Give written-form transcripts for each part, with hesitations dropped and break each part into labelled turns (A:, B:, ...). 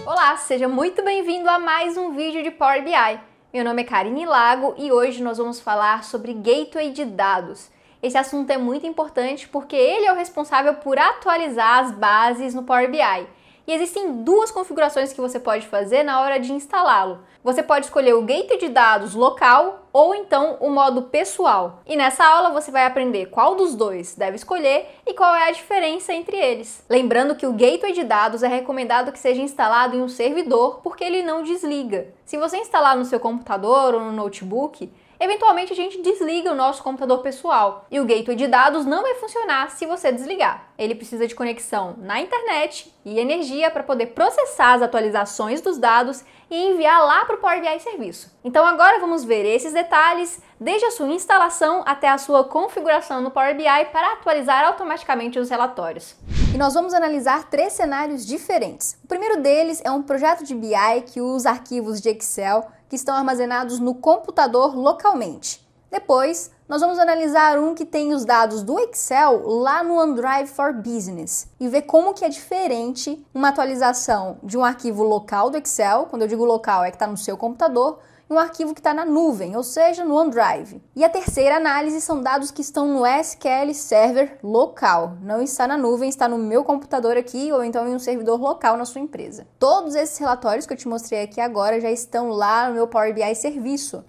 A: Olá, seja muito bem-vindo a mais um vídeo de Power BI. Meu nome é Karine Lago e hoje nós vamos falar sobre Gateway de dados. Esse assunto é muito importante porque ele é o responsável por atualizar as bases no Power BI. E existem duas configurações que você pode fazer na hora de instalá-lo. Você pode escolher o Gateway de dados local ou então o modo pessoal. E nessa aula você vai aprender qual dos dois deve escolher e qual é a diferença entre eles. Lembrando que o Gateway de dados é recomendado que seja instalado em um servidor porque ele não desliga. Se você instalar no seu computador ou no notebook, eventualmente a gente desliga o nosso computador pessoal e o gateway de dados não vai funcionar se você desligar. Ele precisa de conexão na internet e energia para poder processar as atualizações dos dados e enviar lá para o Power BI Serviço. Então agora vamos ver esses detalhes, desde a sua instalação até a sua configuração no Power BI para atualizar automaticamente os relatórios. E nós vamos analisar três cenários diferentes. O primeiro deles é um projeto de BI que usa arquivos de Excel que estão armazenados no computador localmente. Depois, nós vamos analisar um que tem os dados do Excel lá no OneDrive for Business e ver como que é diferente uma atualização de um arquivo local do Excel, quando eu digo local é que está no seu computador, e um arquivo que está na nuvem, ou seja, no OneDrive. E a terceira análise são dados que estão no SQL Server local. Não está na nuvem, está no meu computador aqui ou então em um servidor local na sua empresa. Todos esses relatórios que eu te mostrei aqui agora já estão lá no meu Power BI Serviço,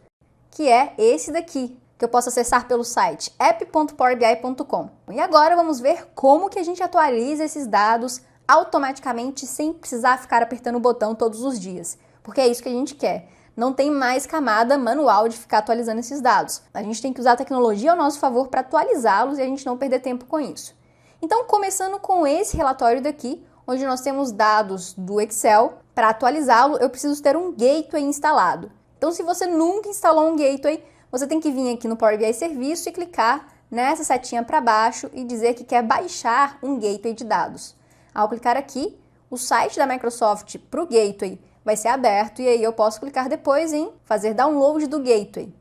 A: que é esse daqui, que eu posso acessar pelo site app.powerbi.com. E agora vamos ver como que a gente atualiza esses dados automaticamente sem precisar ficar apertando o botão todos os dias, porque é isso que a gente quer. Não tem mais camada manual de ficar atualizando esses dados. A gente tem que usar a tecnologia ao nosso favor para atualizá-los e a gente não perder tempo com isso. Então, começando com esse relatório daqui, onde nós temos dados do Excel, para atualizá-lo eu preciso ter um gateway instalado. Então, se você nunca instalou um gateway, você tem que vir aqui no Power BI Serviço e clicar nessa setinha para baixo e dizer que quer baixar um gateway de dados. Ao clicar aqui, o site da Microsoft para o gateway vai ser aberto e aí eu posso clicar depois em fazer download do gateway.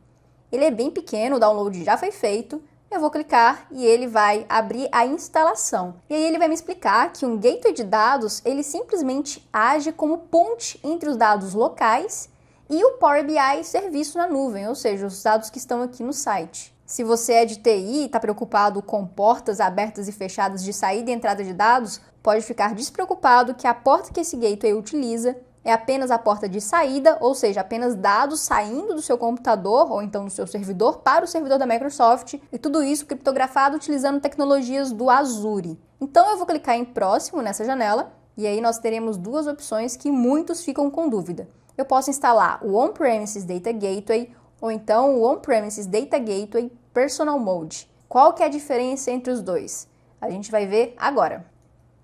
A: Ele é bem pequeno, o download já foi feito, eu vou clicar e ele vai abrir a instalação. E aí ele vai me explicar que um gateway de dados, ele simplesmente age como ponte entre os dados locais e o Power BI Serviço na nuvem, ou seja, os dados que estão aqui no site. Se você é de TI e está preocupado com portas abertas e fechadas de saída e entrada de dados, pode ficar despreocupado que a porta que esse gateway utiliza é apenas a porta de saída, ou seja, apenas dados saindo do seu computador ou então do seu servidor para o servidor da Microsoft e tudo isso criptografado utilizando tecnologias do Azure. Então eu vou clicar em próximo nessa janela e aí nós teremos duas opções que muitos ficam com dúvida. Eu posso instalar o On-Premises Data Gateway ou então o On-Premises Data Gateway Personal Mode. Qual que é a diferença entre os dois? A gente vai ver agora.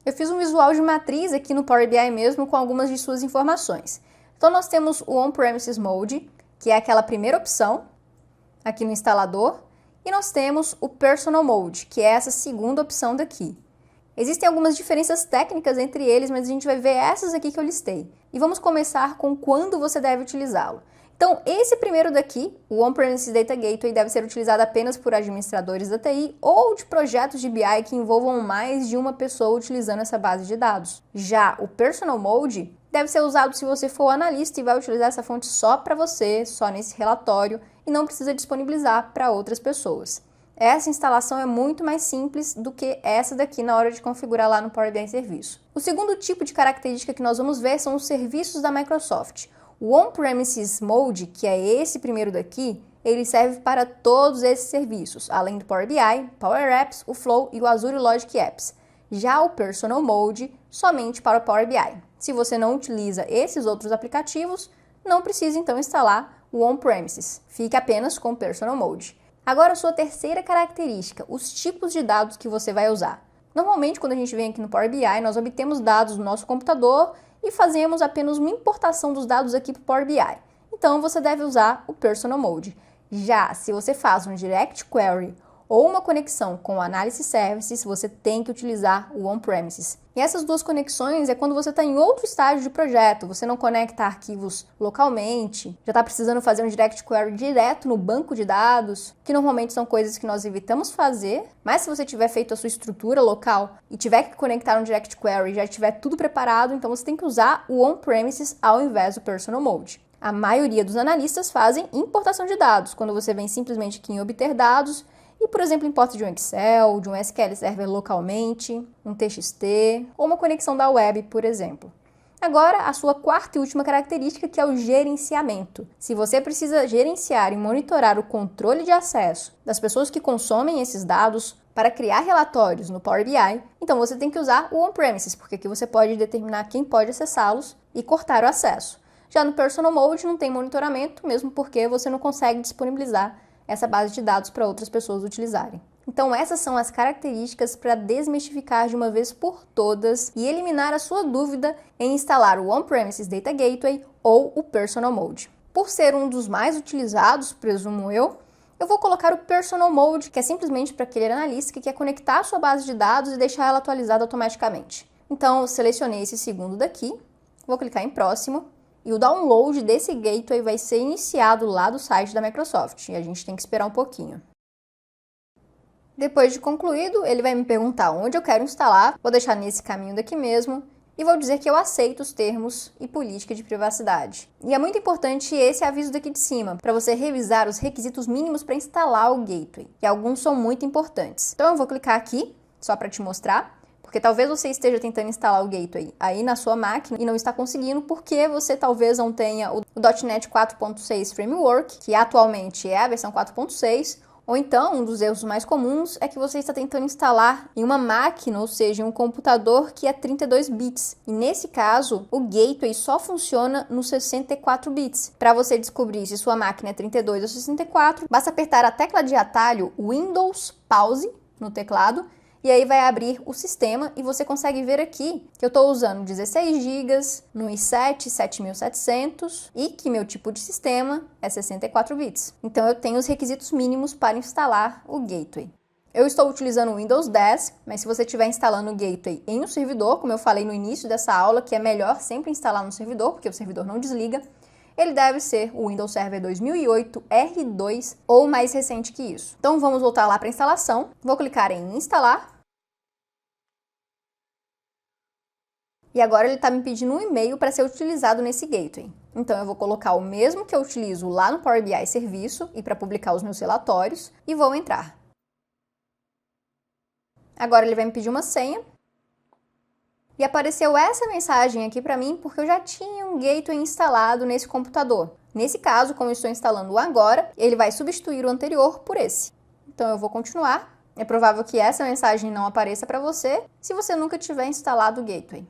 A: Eu fiz um visual de matriz aqui no Power BI mesmo com algumas de suas informações. Então nós temos o On-Premises Mode, que é aquela primeira opção aqui no instalador, e nós temos o Personal Mode, que é essa segunda opção daqui. Existem algumas diferenças técnicas entre eles, mas a gente vai ver essas aqui que eu listei. E vamos começar com quando você deve utilizá-lo. Então, esse primeiro daqui, o On-Premises Data Gateway, deve ser utilizado apenas por administradores da TI ou de projetos de BI que envolvam mais de uma pessoa utilizando essa base de dados. Já o Personal Mode deve ser usado se você for analista e vai utilizar essa fonte só para você, só nesse relatório, e não precisa disponibilizar para outras pessoas. Essa instalação é muito mais simples do que essa daqui na hora de configurar lá no Power BI Serviço. O segundo tipo de característica que nós vamos ver são os serviços da Microsoft. O On-Premises Mode, que é esse primeiro daqui, ele serve para todos esses serviços, além do Power BI, Power Apps, o Flow e o Azure Logic Apps. Já o Personal Mode, somente para o Power BI. Se você não utiliza esses outros aplicativos, não precisa então instalar o On-Premises. Fique apenas com o Personal Mode. Agora, a sua terceira característica, os tipos de dados que você vai usar. Normalmente, quando a gente vem aqui no Power BI, nós obtemos dados do nosso computador e fazemos apenas uma importação dos dados aqui para o Power BI. Então, você deve usar o Personal Mode. Já se você faz um Direct Query ou uma conexão com o Analysis Services, você tem que utilizar o On-Premises. E essas duas conexões é quando você está em outro estágio de projeto, você não conecta arquivos localmente, já está precisando fazer um Direct Query direto no banco de dados, que normalmente são coisas que nós evitamos fazer, mas se você tiver feito a sua estrutura local e tiver que conectar um Direct Query e já tiver tudo preparado, então você tem que usar o On-Premises ao invés do Personal Mode. A maioria dos analistas fazem importação de dados, quando você vem simplesmente aqui em obter dados, e, por exemplo, importa de um Excel, de um SQL Server localmente, um TXT ou uma conexão da web, por exemplo. Agora, a sua quarta e última característica, que é o gerenciamento. Se você precisa gerenciar e monitorar o controle de acesso das pessoas que consomem esses dados para criar relatórios no Power BI, então você tem que usar o On-Premises, porque aqui você pode determinar quem pode acessá-los e cortar o acesso. Já no Personal Mode não tem monitoramento, mesmo porque você não consegue disponibilizar essa base de dados para outras pessoas utilizarem. Então essas são as características para desmistificar de uma vez por todas e eliminar a sua dúvida em instalar o On-Premises Data Gateway ou o Personal Mode. Por ser um dos mais utilizados, presumo eu vou colocar o Personal Mode, que é simplesmente para aquele analista que quer conectar a sua base de dados e deixar ela atualizada automaticamente. Então eu selecionei esse segundo daqui, vou clicar em próximo. E o download desse gateway vai ser iniciado lá do site da Microsoft, e a gente tem que esperar um pouquinho. Depois de concluído, ele vai me perguntar onde eu quero instalar, vou deixar nesse caminho daqui mesmo, e vou dizer que eu aceito os termos e política de privacidade. E é muito importante esse aviso daqui de cima, para você revisar os requisitos mínimos para instalar o gateway, e alguns são muito importantes. Então eu vou clicar aqui, só para te mostrar. Porque talvez você esteja tentando instalar o Gateway aí na sua máquina e não está conseguindo porque você talvez não tenha o .NET 4.6 Framework, que atualmente é a versão 4.6, ou então um dos erros mais comuns é que você está tentando instalar em uma máquina, ou seja, em um computador que é 32 bits. E nesse caso, o Gateway só funciona nos 64 bits. Para você descobrir se sua máquina é 32 ou 64, basta apertar a tecla de atalho Windows Pause no teclado, e aí vai abrir o sistema e você consegue ver aqui que eu estou usando 16 GB no i7 7700 e que meu tipo de sistema é 64 bits. Então eu tenho os requisitos mínimos para instalar o Gateway. Eu estou utilizando o Windows 10, mas se você estiver instalando o Gateway em um servidor, como eu falei no início dessa aula, que é melhor sempre instalar no servidor, porque o servidor não desliga, ele deve ser o Windows Server 2008 R2 ou mais recente que isso. Então vamos voltar lá para a instalação, vou clicar em instalar. E agora ele está me pedindo um e-mail para ser utilizado nesse gateway. Então eu vou colocar o mesmo que eu utilizo lá no Power BI Serviço e para publicar os meus relatórios e vou entrar. Agora ele vai me pedir uma senha. E apareceu essa mensagem aqui para mim porque eu já tinha um gateway instalado nesse computador. Nesse caso, como eu estou instalando o agora, ele vai substituir o anterior por esse. Então eu vou continuar. É provável que essa mensagem não apareça para você se você nunca tiver instalado o gateway.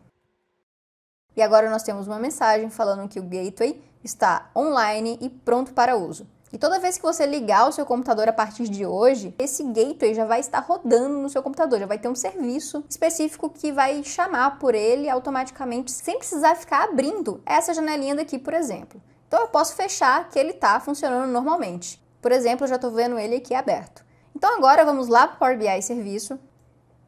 A: E agora nós temos uma mensagem falando que o Gateway está online e pronto para uso. E toda vez que você ligar o seu computador a partir de hoje, esse Gateway já vai estar rodando no seu computador, já vai ter um serviço específico que vai chamar por ele automaticamente, sem precisar ficar abrindo essa janelinha daqui, por exemplo. Então eu posso fechar que ele está funcionando normalmente. Por exemplo, eu já estou vendo ele aqui aberto. Então agora vamos lá para o Power BI Serviço,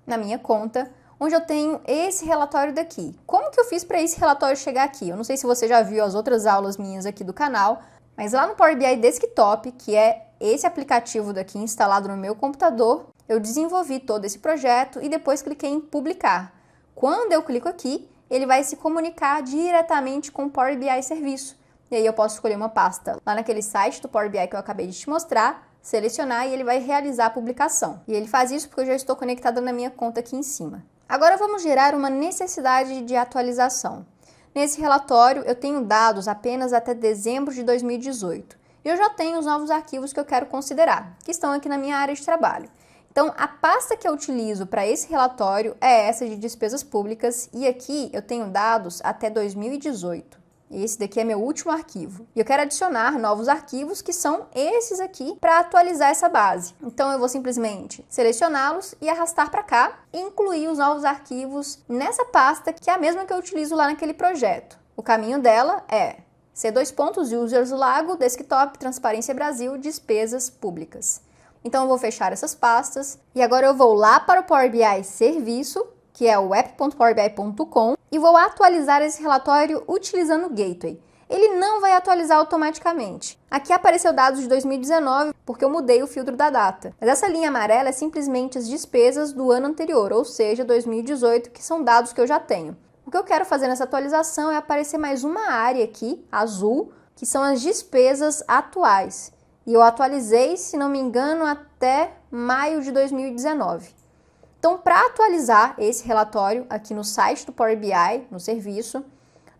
A: na minha conta, onde eu tenho esse relatório daqui. Como que eu fiz para esse relatório chegar aqui? Eu não sei se você já viu as outras aulas minhas aqui do canal, mas lá no Power BI Desktop, que é esse aplicativo daqui instalado no meu computador, eu desenvolvi todo esse projeto e depois cliquei em publicar. Quando eu clico aqui, ele vai se comunicar diretamente com o Power BI Serviço. E aí eu posso escolher uma pasta lá naquele site do Power BI que eu acabei de te mostrar, selecionar e ele vai realizar a publicação. E ele faz isso porque eu já estou conectada na minha conta aqui em cima. Agora vamos gerar uma necessidade de atualização. Nesse relatório eu tenho dados apenas até dezembro de 2018 e eu já tenho os novos arquivos que eu quero considerar, que estão aqui na minha área de trabalho. Então a pasta que eu utilizo para esse relatório é essa de despesas públicas e aqui eu tenho dados até 2018. Esse daqui é meu último arquivo. E eu quero adicionar novos arquivos, que são esses aqui, para atualizar essa base. Então eu vou simplesmente selecioná-los e arrastar para cá e incluir os novos arquivos nessa pasta, que é a mesma que eu utilizo lá naquele projeto. O caminho dela é C2 Users Lago, Desktop, Transparência Brasil, Despesas Públicas. Então eu vou fechar essas pastas e agora eu vou lá para o Power BI Serviço, que é o app.powerbi.com, e vou atualizar esse relatório utilizando o Gateway. Ele não vai atualizar automaticamente. Aqui apareceu dados de 2019, porque eu mudei o filtro da data. Mas essa linha amarela é simplesmente as despesas do ano anterior, ou seja, 2018, que são dados que eu já tenho. O que eu quero fazer nessa atualização é aparecer mais uma área aqui, azul, que são as despesas atuais. E eu atualizei, se não me engano, até maio de 2019. Então, para atualizar esse relatório aqui no site do Power BI, no serviço,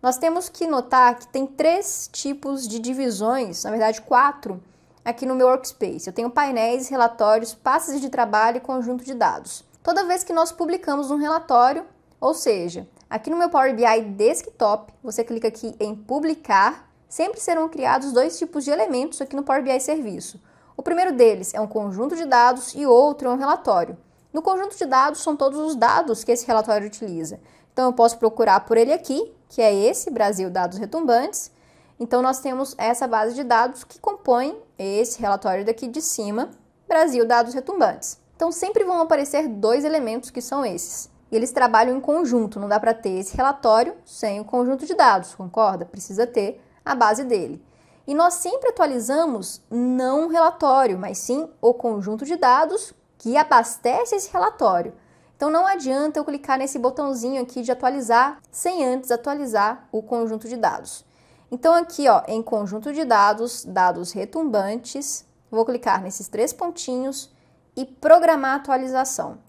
A: nós temos que notar que tem 3 tipos de divisões, na verdade 4, aqui no meu workspace. Eu tenho painéis, relatórios, pastas de trabalho e conjunto de dados. Toda vez que nós publicamos um relatório, ou seja, aqui no meu Power BI Desktop, você clica aqui em publicar, sempre serão criados 2 tipos de elementos aqui no Power BI Serviço. O primeiro deles é um conjunto de dados e o outro é um relatório. No conjunto de dados são todos os dados que esse relatório utiliza. Então eu posso procurar por ele aqui, que é esse, Brasil Dados Retumbantes. Então nós temos essa base de dados que compõe esse relatório daqui de cima, Brasil Dados Retumbantes. Então sempre vão aparecer 2 elementos que são esses. E eles trabalham em conjunto, não dá para ter esse relatório sem o conjunto de dados, concorda? Precisa ter a base dele. E nós sempre atualizamos não um relatório, mas sim o conjunto de dados que abastece esse relatório. Então não adianta eu clicar nesse botãozinho aqui de atualizar sem antes atualizar o conjunto de dados. Então aqui, ó, em conjunto de dados, dados retumbantes, vou clicar nesses 3 pontinhos e programar a atualização.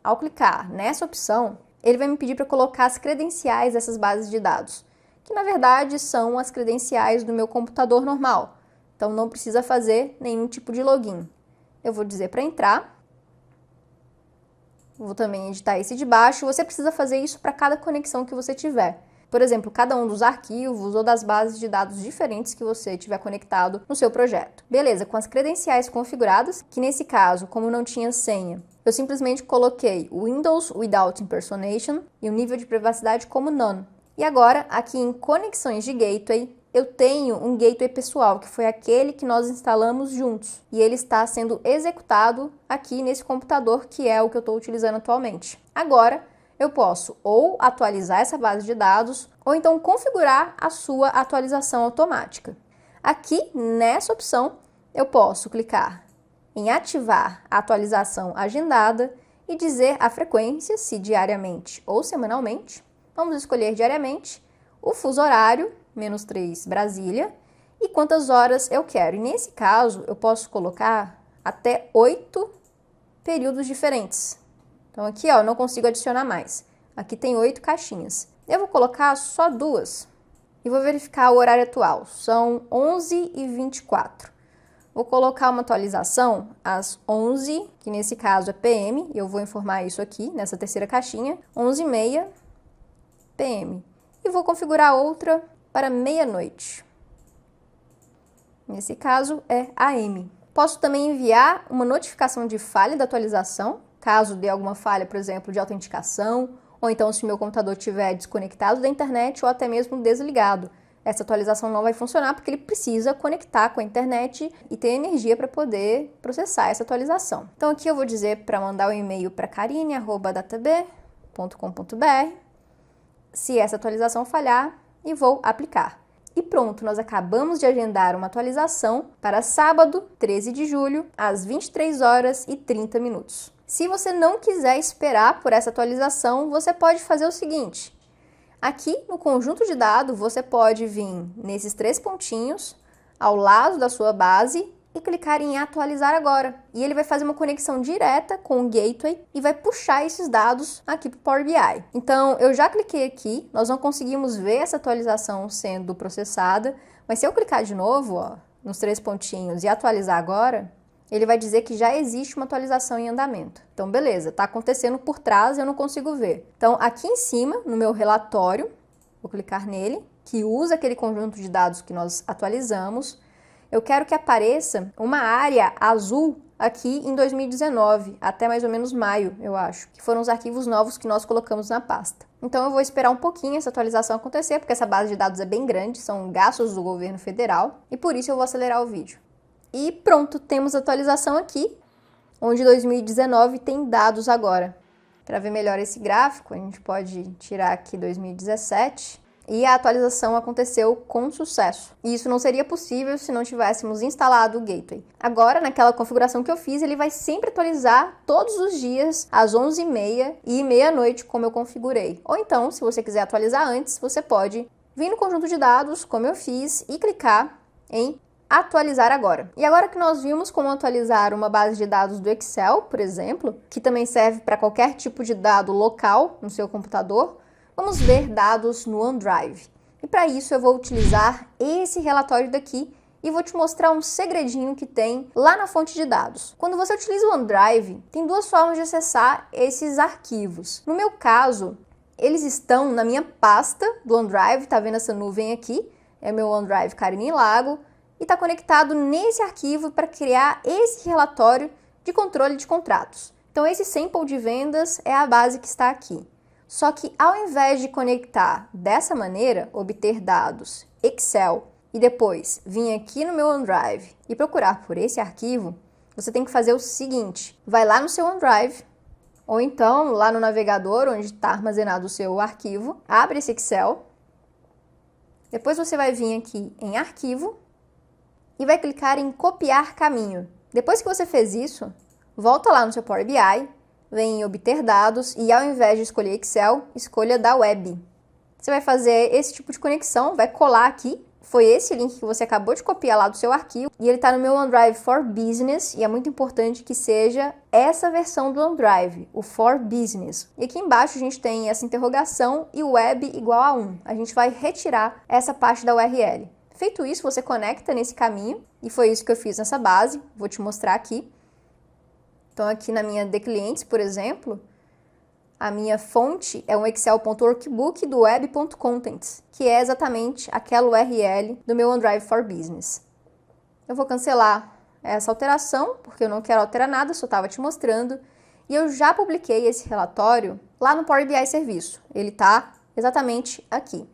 A: Ao clicar nessa opção, ele vai me pedir para colocar as credenciais dessas bases de dados, que na verdade são as credenciais do meu computador normal. Então não precisa fazer nenhum tipo de login. Eu vou dizer para entrar. Vou também editar esse de baixo. Você precisa fazer isso para cada conexão que você tiver. Por exemplo, cada um dos arquivos ou das bases de dados diferentes que você tiver conectado no seu projeto. Beleza, com as credenciais configuradas, que nesse caso, como não tinha senha, eu simplesmente coloquei o Windows Without Impersonation e o nível de privacidade como None. E agora, aqui em conexões de gateway, eu tenho um gateway pessoal, que foi aquele que nós instalamos juntos. E ele está sendo executado aqui nesse computador, que é o que eu estou utilizando atualmente. Agora, eu posso ou atualizar essa base de dados, ou então configurar a sua atualização automática. Aqui, nessa opção, eu posso clicar em ativar a atualização agendada e dizer a frequência, se diariamente ou semanalmente. Vamos escolher diariamente, o fuso horário, -3 Brasília, e quantas horas eu quero. E nesse caso, eu posso colocar até 8 períodos diferentes. Então aqui, ó, eu não consigo adicionar mais. Aqui tem 8 caixinhas. Eu vou colocar só 2 e vou verificar o horário atual. São 11h24. Vou colocar uma atualização às 11, que nesse caso é PM, e eu vou informar isso aqui nessa terceira caixinha, 11h30 PM. E vou configurar outra para meia-noite. Nesse caso é AM. Posso também enviar uma notificação de falha da atualização, caso dê alguma falha, por exemplo, de autenticação, ou então se o meu computador estiver desconectado da internet ou até mesmo desligado. Essa atualização não vai funcionar porque ele precisa conectar com a internet e ter energia para poder processar essa atualização. Então aqui eu vou dizer para mandar um e-mail para karine@datab.com.br se essa atualização falhar e vou aplicar. E pronto, nós acabamos de agendar uma atualização para sábado, 13 de julho, às 23h30. Se você não quiser esperar por essa atualização, você pode fazer o seguinte. Aqui no conjunto de dados, você pode vir nesses 3 pontinhos ao lado da sua base e clicar em atualizar agora. E ele vai fazer uma conexão direta com o gateway e vai puxar esses dados aqui para o Power BI. Então, eu já cliquei aqui, nós não conseguimos ver essa atualização sendo processada, mas se eu clicar de novo, ó, nos 3 pontinhos e atualizar agora, ele vai dizer que já existe uma atualização em andamento. Então, beleza, está acontecendo por trás e eu não consigo ver. Então, aqui em cima, no meu relatório, vou clicar nele, que usa aquele conjunto de dados que nós atualizamos. Eu quero que apareça uma área azul aqui em 2019, até mais ou menos maio, eu acho, que foram os arquivos novos que nós colocamos na pasta. Então, eu vou esperar um pouquinho essa atualização acontecer, porque essa base de dados é bem grande, são gastos do governo federal, e por isso eu vou acelerar o vídeo. E pronto, temos a atualização aqui. onde 2019 tem dados agora. Para ver melhor esse gráfico, a gente pode tirar aqui 2017 e a atualização aconteceu com sucesso. E isso não seria possível se não tivéssemos instalado o Gateway. Agora, naquela configuração que eu fiz, ele vai sempre atualizar todos os dias às 11h30 e meia-noite, como eu configurei. Ou então, se você quiser atualizar antes, você pode vir no conjunto de dados, como eu fiz, e clicar em atualizar agora. E agora que nós vimos como atualizar uma base de dados do Excel, por exemplo, que também serve para qualquer tipo de dado local no seu computador, vamos ver dados no OneDrive. E para isso eu vou utilizar esse relatório daqui e vou te mostrar um segredinho que tem lá na fonte de dados. Quando você utiliza o OneDrive, tem duas formas de acessar esses arquivos. No meu caso, eles estão na minha pasta do OneDrive, tá vendo essa nuvem aqui? É meu OneDrive Karine Lago. E está conectado nesse arquivo para criar esse relatório de controle de contratos. Então, esse sample de vendas é a base que está aqui. Só que ao invés de conectar dessa maneira, obter dados Excel e depois vir aqui no meu OneDrive e procurar por esse arquivo, você tem que fazer o seguinte: vai lá no seu OneDrive, ou então lá no navegador onde está armazenado o seu arquivo, abre esse Excel, depois você vai vir aqui em Arquivo, e vai clicar em copiar caminho. Depois que você fez isso, volta lá no seu Power BI, vem em obter dados e ao invés de escolher Excel, escolha da web. Você vai fazer esse tipo de conexão, vai colar aqui. Foi esse link que você acabou de copiar lá do seu arquivo e ele está no meu OneDrive for Business e é muito importante que seja essa versão do OneDrive, o for Business. E aqui embaixo a gente tem essa interrogação e web igual a 1. A gente vai retirar essa parte da URL. Feito isso, você conecta nesse caminho, e foi isso que eu fiz nessa base, vou te mostrar aqui. Então, aqui na minha de clientes, por exemplo, a minha fonte é um excel.workbook do web.contents, que é exatamente aquela URL do meu OneDrive for Business. Eu vou cancelar essa alteração, porque eu não quero alterar nada, só estava te mostrando, e eu já publiquei esse relatório lá no Power BI Serviço. Ele está exatamente aqui.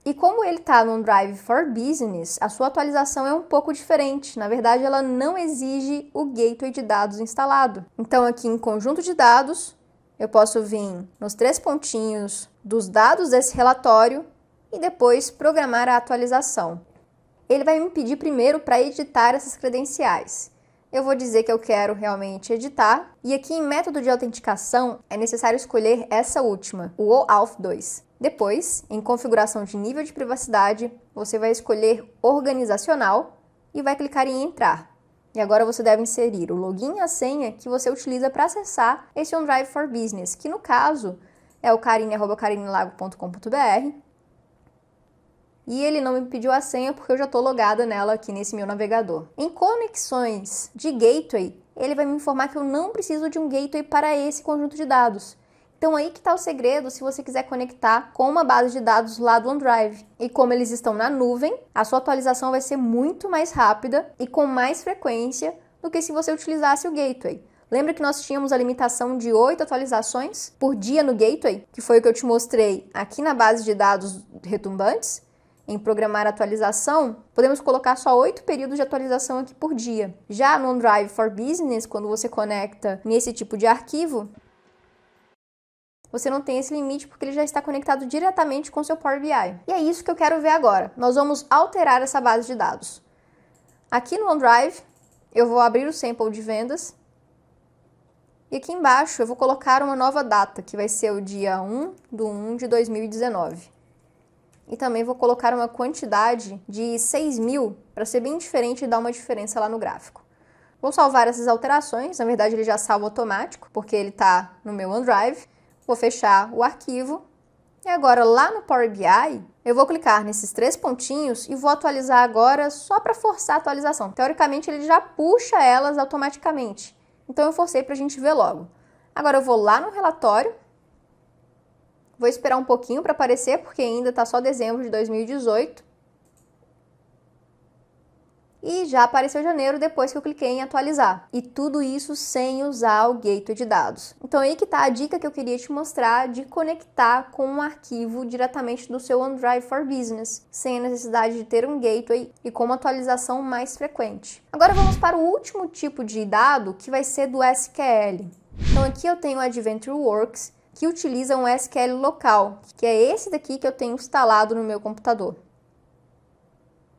A: E como ele está no OneDrive for Business, a sua atualização é um pouco diferente. Na verdade, ela não exige o Gateway de dados instalado. Então, aqui em Conjunto de Dados, eu posso vir nos 3 pontinhos dos dados desse relatório e depois programar a atualização. Ele vai me pedir primeiro para editar essas credenciais. Eu vou dizer que eu quero realmente editar. E aqui em Método de Autenticação, é necessário escolher essa última, o OAuth 2. Depois, em configuração de nível de privacidade, você vai escolher organizacional e vai clicar em entrar. E agora você deve inserir o login e a senha que você utiliza para acessar esse OneDrive for Business, que no caso é o karine@karinelago.com.br. E ele não me pediu a senha porque eu já estou logada nela aqui nesse meu navegador. Em conexões de gateway, ele vai me informar que eu não preciso de um gateway para esse conjunto de dados. Então aí que está o segredo se você quiser conectar com uma base de dados lá do OneDrive. E como eles estão na nuvem, a sua atualização vai ser muito mais rápida e com mais frequência do que se você utilizasse o Gateway. Lembra que nós tínhamos a limitação de 8 atualizações por dia no Gateway? Que foi o que eu te mostrei aqui na base de dados retumbantes. Em programar atualização, podemos colocar só 8 períodos de atualização aqui por dia. Já no OneDrive for Business, quando você conecta nesse tipo de arquivo, você não tem esse limite porque ele já está conectado diretamente com o seu Power BI. E é isso que eu quero ver agora. Nós vamos alterar essa base de dados. Aqui no OneDrive, eu vou abrir o sample de vendas. E aqui embaixo eu vou colocar uma nova data, que vai ser o dia 1/1/2019. E também vou colocar uma quantidade de 6.000, para ser bem diferente e dar uma diferença lá no gráfico. Vou salvar essas alterações, na verdade ele já salva automático, porque ele está no meu OneDrive. Vou fechar o arquivo e agora lá no Power BI eu vou clicar nesses 3 pontinhos e vou atualizar agora só para forçar a atualização. Teoricamente ele já puxa elas automaticamente, então eu forcei para a gente ver logo. Agora eu vou lá no relatório, vou esperar um pouquinho para aparecer porque ainda está só dezembro de 2018. e já apareceu janeiro depois que eu cliquei em atualizar. E tudo isso sem usar o gateway de dados. Então aí que tá a dica que eu queria te mostrar de conectar com um arquivo diretamente do seu OneDrive for Business, sem a necessidade de ter um gateway e com uma atualização mais frequente. Agora vamos para o último tipo de dado, que vai ser do SQL. Então aqui eu tenho o AdventureWorks, que utiliza um SQL local, que é esse daqui que eu tenho instalado no meu computador,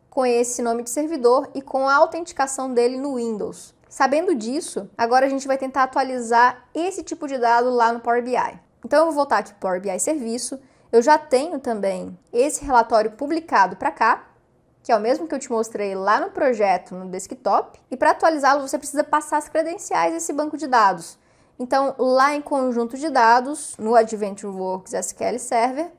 A: com esse nome de servidor e com a autenticação dele no Windows. Sabendo disso, agora a gente vai tentar atualizar esse tipo de dado lá no Power BI. Então eu vou voltar aqui para o Power BI Serviço, eu já tenho também esse relatório publicado para cá, que é o mesmo que eu te mostrei lá no projeto no desktop, e para atualizá-lo você precisa passar as credenciais desse banco de dados. Então lá em conjunto de dados, no AdventureWorks SQL Server,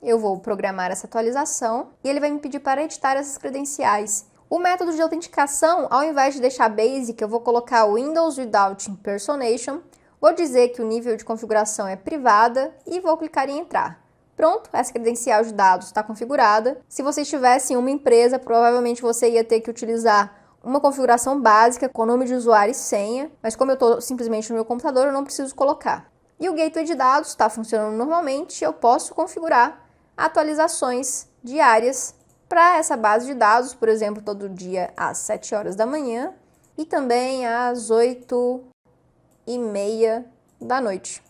A: eu vou programar essa atualização e ele vai me pedir para editar essas credenciais. O método de autenticação, ao invés de deixar basic, eu vou colocar Windows Without Impersonation, vou dizer que o nível de configuração é privada e vou clicar em entrar. Pronto, essa credencial de dados está configurada. Se você estivesse em uma empresa, provavelmente você ia ter que utilizar uma configuração básica com nome de usuário e senha, mas como eu estou simplesmente no meu computador, eu não preciso colocar. E o gateway de dados está funcionando normalmente, eu posso configurar atualizações diárias para essa base de dados, por exemplo, todo dia às 7 horas da manhã e também às 8h30 da noite.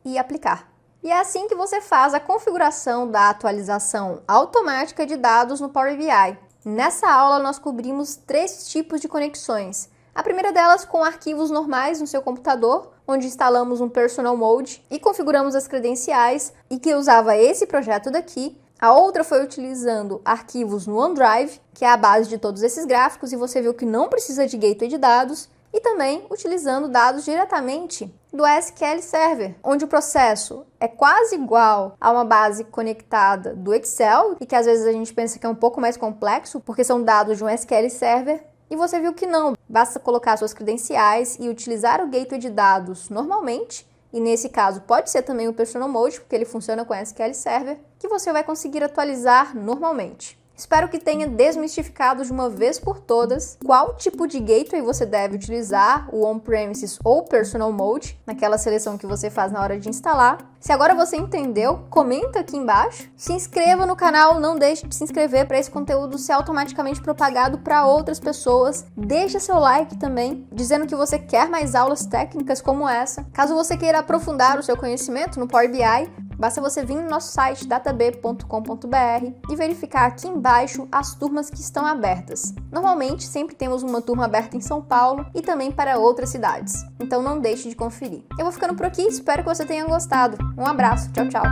A: E aplicar. E é assim que você faz a configuração da atualização automática de dados no Power BI. Nessa aula nós cobrimos 3 tipos de conexões. A primeira delas com arquivos normais no seu computador, onde instalamos um Personal Mode e configuramos as credenciais e que usava esse projeto daqui. A outra foi utilizando arquivos no OneDrive, que é a base de todos esses gráficos, e você viu que não precisa de gateway de dados, e também utilizando dados diretamente do SQL Server, onde o processo é quase igual a uma base conectada do Excel, e que às vezes a gente pensa que é um pouco mais complexo, porque são dados de um SQL Server, e você viu que não, basta colocar suas credenciais e utilizar o gateway de dados normalmente, e nesse caso pode ser também o Personal Mode, porque ele funciona com SQL Server, que você vai conseguir atualizar normalmente. Espero que tenha desmistificado de uma vez por todas qual tipo de gateway você deve utilizar, o On-Premises ou Personal Mode, naquela seleção que você faz na hora de instalar. Se agora você entendeu, comenta aqui embaixo. Se inscreva no canal, não deixe de se inscrever para esse conteúdo ser automaticamente propagado para outras pessoas. Deixa seu like também, dizendo que você quer mais aulas técnicas como essa. Caso você queira aprofundar o seu conhecimento no Power BI, basta você vir no nosso site datab.com.br e verificar aqui embaixo as turmas que estão abertas. Normalmente sempre temos uma turma aberta em São Paulo e também para outras cidades, então não deixe de conferir. Eu vou ficando por aqui, espero que você tenha gostado. Um abraço, tchau, tchau!